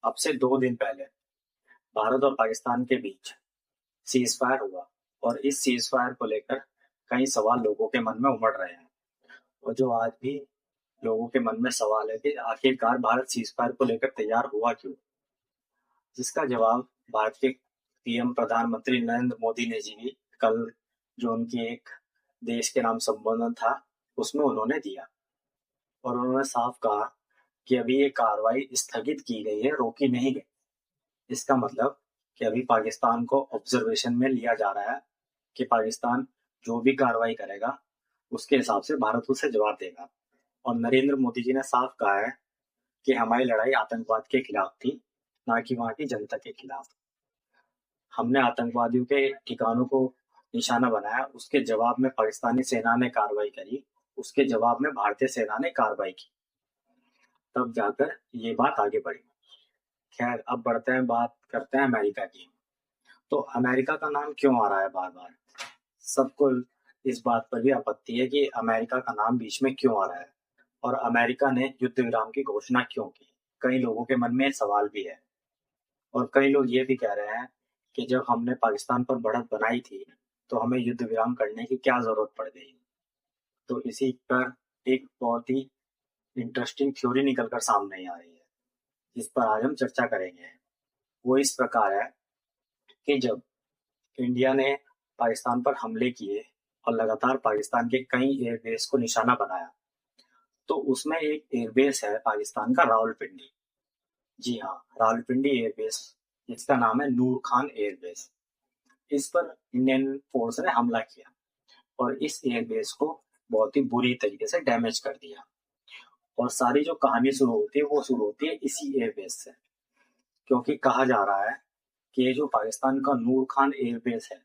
अब से 2 दिन पहले भारत और पाकिस्तान के बीच सीज फायर हुआ और इस सीज फायर को लेकर कई सवाल लोगों के मन में उमड़ रहे हैं। और जो आज भी लोगों के मन में सवाल है कि आखिरकार भारत सीज फायर को लेकर तैयार हुआ क्यों, जिसका जवाब भारत के पीएम प्रधानमंत्री नरेंद्र मोदी ने जी कल जो उनकी एक देश के नाम संबोधन था उसमें उन्होंने दिया। और उन्होंने साफ कहा कि अभी ये कार्रवाई स्थगित की गई है, रोकी नहीं गई। इसका मतलब कि अभी पाकिस्तान को ऑब्जर्वेशन में लिया जा रहा है कि पाकिस्तान जो भी कार्रवाई करेगा उसके हिसाब से भारत उसे जवाब देगा। और नरेंद्र मोदी जी ने साफ कहा है कि हमारी लड़ाई आतंकवाद के खिलाफ थी, ना कि वहां की जनता के खिलाफ। हमने आतंकवादियों के ठिकानों को निशाना बनाया, उसके जवाब में पाकिस्तानी सेना ने कार्रवाई करी, उसके जवाब में भारतीय सेना ने कार्रवाई की, तब जाकर ये बात आगे बढ़ी। खैर, अब बढ़ते हैं, बात करते हैं अमेरिका की। तो अमेरिका का नाम क्यों आ रहा है बार बार? सबको इस बात पर भी आपत्ति है कि अमेरिका का नाम बीच में क्यों आ रहा है और अमेरिका ने युद्ध विराम की घोषणा क्यों की। कई लोगों के मन में सवाल भी है और कई लोग ये भी कह रहे हैं कि जब हमने पाकिस्तान पर बढ़त बनाई थी तो हमें युद्ध विराम करने की क्या जरूरत पड़ गई। तो इसी पर एक बहुत ही इंटरेस्टिंग थ्योरी निकलकर सामने आ रही है, जिस पर आज हम चर्चा करेंगे। वो इस प्रकार है कि जब इंडिया ने पाकिस्तान पर हमले किए और लगातार पाकिस्तान के कई एयरबेस को निशाना बनाया, तो उसमें एक एयरबेस है पाकिस्तान का, रावलपिंडी। जी हाँ, रावलपिंडी एयरबेस, जिसका नाम है नूर खान एयरबेस। इस पर इंडियन फोर्स ने हमला किया और इस एयरबेस को बहुत ही बुरी तरीके से डैमेज कर दिया। और सारी जो कहानी शुरू होती है वो शुरू होती है इसी एयरबेस से, क्योंकि कहा जा रहा है कि ये जो पाकिस्तान का नूर खान एयरबेस है,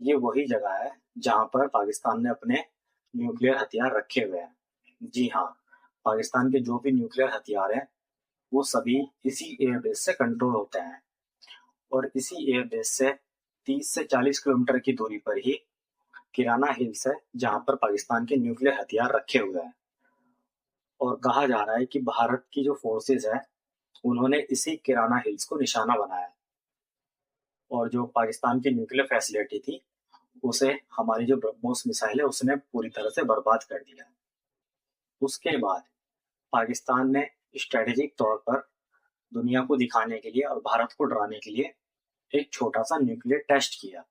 ये वही जगह है जहां पर पाकिस्तान ने अपने न्यूक्लियर हथियार रखे हुए हैं। जी हाँ, पाकिस्तान के जो भी न्यूक्लियर हथियार हैं वो सभी इसी एयरबेस से कंट्रोल होते हैं। और इसी एयरबेस से 30 से 40 किलोमीटर की दूरी पर ही किराना हिल्स है, जहां पर पाकिस्तान के न्यूक्लियर हथियार रखे हुए हैं। और कहा जा रहा है कि भारत की जो फोर्सेस है उन्होंने इसी किराना हिल्स को निशाना बनाया और जो पाकिस्तान की न्यूक्लियर फैसिलिटी थी उसे हमारी जो ब्रह्मोस मिसाइल है उसने पूरी तरह से बर्बाद कर दिया। उसके बाद पाकिस्तान ने स्ट्रेटेजिक तौर पर दुनिया को दिखाने के लिए और भारत को डराने के लिए एक छोटा सा न्यूक्लियर टेस्ट किया,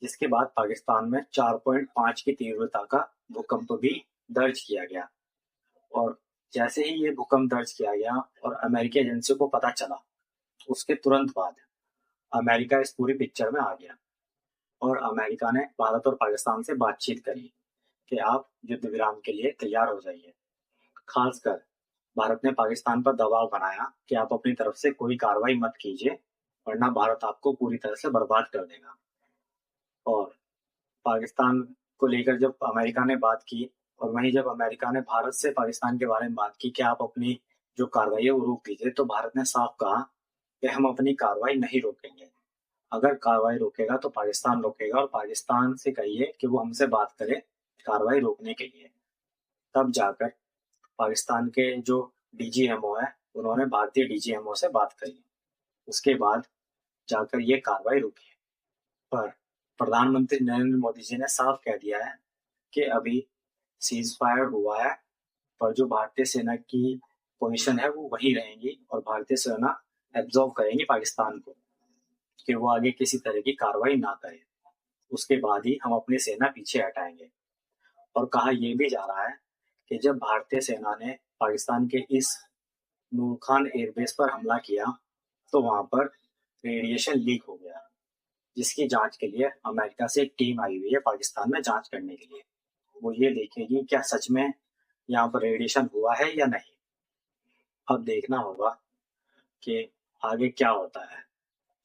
जिसके बाद पाकिस्तान में 4.5 की तीव्रता का भूकंप भी दर्ज किया गया। और जैसे ही ये भूकंप दर्ज किया गया और अमेरिकी एजेंसी को पता चला, उसके तुरंत बाद अमेरिका इस पूरी पिक्चर में आ गया और अमेरिका ने भारत और पाकिस्तान से बातचीत करी कि आप युद्ध विराम के लिए तैयार हो जाइए। खासकर भारत ने पाकिस्तान पर दबाव बनाया कि आप अपनी तरफ से कोई कार्रवाई मत कीजिए, वरना भारत आपको पूरी तरह से बर्बाद कर देगा। और पाकिस्तान को लेकर जब अमेरिका ने बात की और वहीं जब अमेरिका ने भारत से पाकिस्तान के बारे में बात की कि आप अपनी जो कार्रवाई है वो रोक दीजिए, तो भारत ने साफ कहा कि हम अपनी कार्रवाई नहीं रोकेंगे। अगर कार्रवाई रोकेगा तो पाकिस्तान रोकेगा और पाकिस्तान से कहिए कि वो हमसे बात करे कार्रवाई रोकने के लिए। तब जाकर पाकिस्तान के जो डीजीएमओ है उन्होंने भारतीय डीजीएमओ से बात करी, उसके बाद जाकर ये कार्रवाई रुकी। पर प्रधानमंत्री नरेंद्र मोदी जी ने साफ कह दिया है कि अभी सीज फायर हुआ है, पर जो भारतीय सेना की पोजीशन है वो वही रहेंगी और भारतीय सेना एब्जॉर्व करेंगी पाकिस्तान को कि वो आगे किसी तरह की कार्रवाई ना करे। उसके बाद ही हम अपनी सेना पीछे हटाएंगे। और कहा यह भी जा रहा है कि जब भारतीय सेना ने पाकिस्तान के इस नूर खान एयरबेस पर हमला किया तो वहां पर रेडिएशन लीक हो गया, जिसकी जांच के लिए अमेरिका से एक टीम आई हुई है पाकिस्तान में जांच करने के लिए। वो ये देखेगी क्या सच में यहाँ पर रेडिएशन हुआ है या नहीं। अब देखना होगा कि आगे क्या होता है।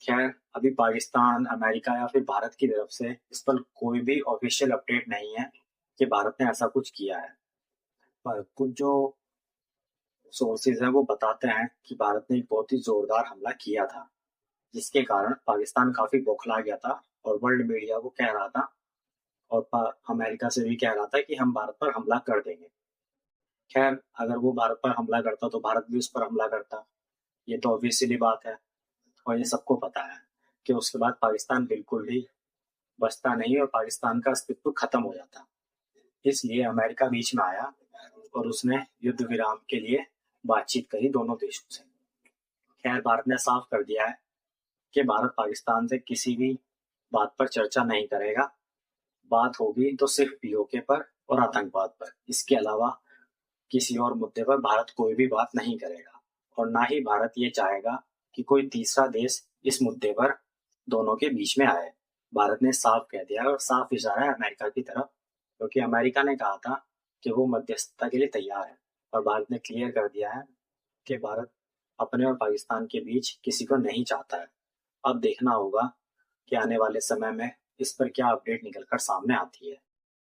खैर, अभी पाकिस्तान, अमेरिका या फिर भारत की तरफ से इस पर कोई भी ऑफिशियल अपडेट नहीं है कि भारत ने ऐसा कुछ किया है। पर कुछ जो सोर्सेज हैं वो बताते हैं कि भारत ने एक बहुत ही जोरदार हमला किया था, जिसके कारण पाकिस्तान काफी बौखला गया था और वर्ल्ड मीडिया को कह रहा था और अमेरिका से भी कह रहा था कि हम भारत पर हमला कर देंगे। खैर, अगर वो भारत पर हमला करता तो भारत भी उस पर हमला करता। ये तो ऑब्वियसली बात है और ये सबको पता है कि उसके बाद पाकिस्तान बिल्कुल भी बचता नहीं और पाकिस्तान का अस्तित्व खत्म हो जाता। इसलिए अमेरिका बीच में आया और उसने युद्ध विराम के लिए बातचीत करी दोनों देशों से। खैर, भारत ने साफ कर दिया है कि भारत पाकिस्तान से किसी भी बात पर चर्चा नहीं करेगा। बात होगी तो सिर्फ पीओके पर और आतंकवाद पर। इसके अलावा किसी और मुद्दे पर भारत कोई भी बात नहीं करेगा और ना ही भारत ये चाहेगा कि कोई तीसरा देश इस मुद्दे पर दोनों के बीच में आए। भारत ने साफ कह दिया और साफ इशारा है अमेरिका की तरफ, क्योंकि अमेरिका ने कहा था कि वो मध्यस्थता के लिए तैयार है और भारत ने क्लियर कर दिया है कि भारत अपने और पाकिस्तान के बीच किसी को नहीं चाहता है। अब देखना होगा कि आने वाले समय में इस पर क्या अपडेट निकलकर सामने आती है।